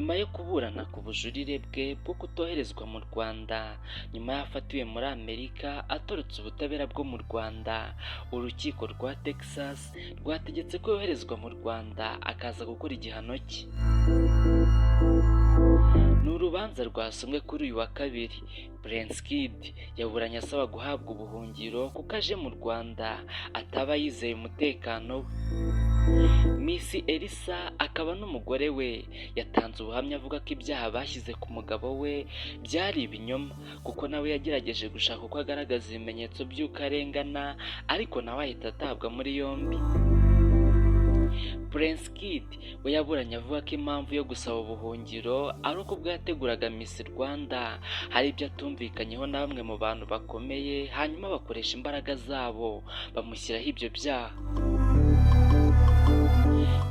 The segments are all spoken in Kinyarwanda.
nyuma yo kuburana ku bujurire bwe bwo kutoherezwa mu Rwanda nyuma y'afatiwe muri Amerika atorotse ubutabera bwo mu Rwanda, urukiko rwa Texas rwategetse ko yoherezwa mu Rwanda akaza gukora igihano cye. Ni urubanza rwasomwe kuri uyu wa kabiri. Prince Kid yaburanye asaba guhabwa ubuhungiro kuko aje mu Rwanda ataba yizeye umutekano we. Miss Elsa akaba n'umugore we yatanze ubuhamya avuga ko ibyaha bashyize ku mugabo we byari ibinyoma kuko nawe yagerageje gushaka uko agaragaza ibimenyetso by'uko arengana, ariko nawe ahita atabwa muri yombi. Prince Kid we yaburanye avuga ko impamvu yo gusaba ubuhungiro ari uko ubwo yateguraga Miss Rwanda hari ibyo atumvikanyeho na bamwe mu bantu bakomeye, hanyuma bakoresha imbaraga zabo bamushyiraho ibyo byaha.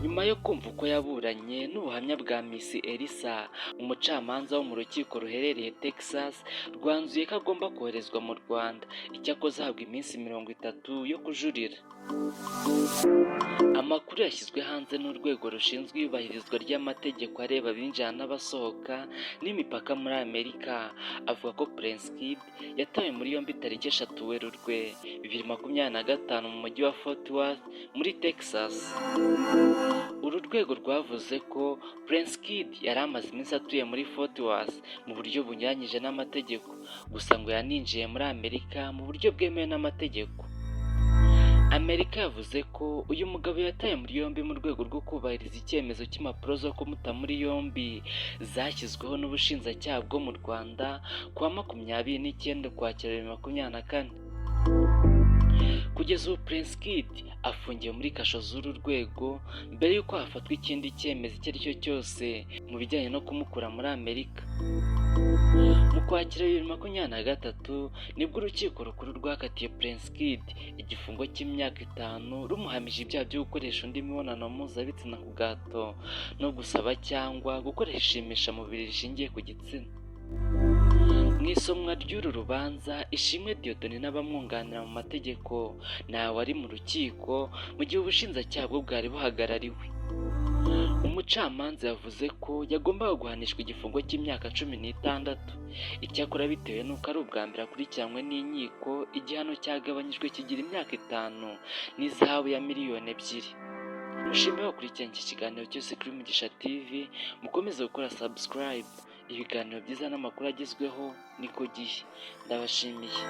Nyuma yo kumva uko yaburanye n'ubuhamya bwa Miss Elsa, umucamanza wo mu rukiko ruherereye Texas rwanzuye ko agomba koherezwa mu Rwanda, icyakoze ahabwa iminsi 30 yo kujurira. Amakuru yashyizwe hanze n'urwego rushinzwe iyubahirizwa ry'amategeko areba abinjira n'abasohoka n'imipaka muri Amerika avuga ko Prince Kid yatawe muri yombi tariki 3 Werurwe 2025 mu mujyi wa Fort Worth muri Texas. Uru rwego rwavuze ko Prince Kid yari amaze iminsi atuye muri Fort Worth mu buryo bunyuranyije n'amategeko, gusa ngo yaninjiye muri Amerika mu buryo bwemewe n'amategeko. Amerika yavuze ko uyu mugabo yataye muri yombi mu rwego rwo kubahiriza icyemezo cy'impapuro zo kumuta muri yombi zashyizweho n'ubushinjacyaha bwo mu Rwanda kuwa 29 Ukwakira 2024. Kugeza ubu Prince Kid afungiwe muri kasho z'uru rwego mbere y'uko hafatwa ikindi cyemezo icyo ari cyo cyose mu bijyanye no kumukura muri Amerika. Mu Kwakira 2023 nibwo urukiko rukuru rwakatiye Prince Kid igifungo cy'imyaka 5 rumuhamije ibyaha byo gukoresha undi mibonano mpuzabitsina ku gahato no gusaba cyangwa gukoresha ishimishamubiri rishingiye ku gitsina. Mu isomwa ry'uru rubanza, Ishimwe Dieudonné n'abamwunganira mu mategeko ntawe ari mu rukiko mu gihe ubushinjacyaha bwo bwari buhagarariwe. Umucamanza yavuze ko yagombaga guhanishwa igifungo cy'imyaka 16. Icyakora bitewe n'uko ari ubwa mbere akurikiranywe n'inkiko, igihano cyagabanyijwe kigira imyaka 5 n'izahabu ya miliyoni 2. Mushimire gukurikirana iki kiganiro cyose kuri Mugisha TV, mukomeze gukora subscribe. Ibiganiro byiza n'amakuru agezweho niko gihe. Ndabashimiye.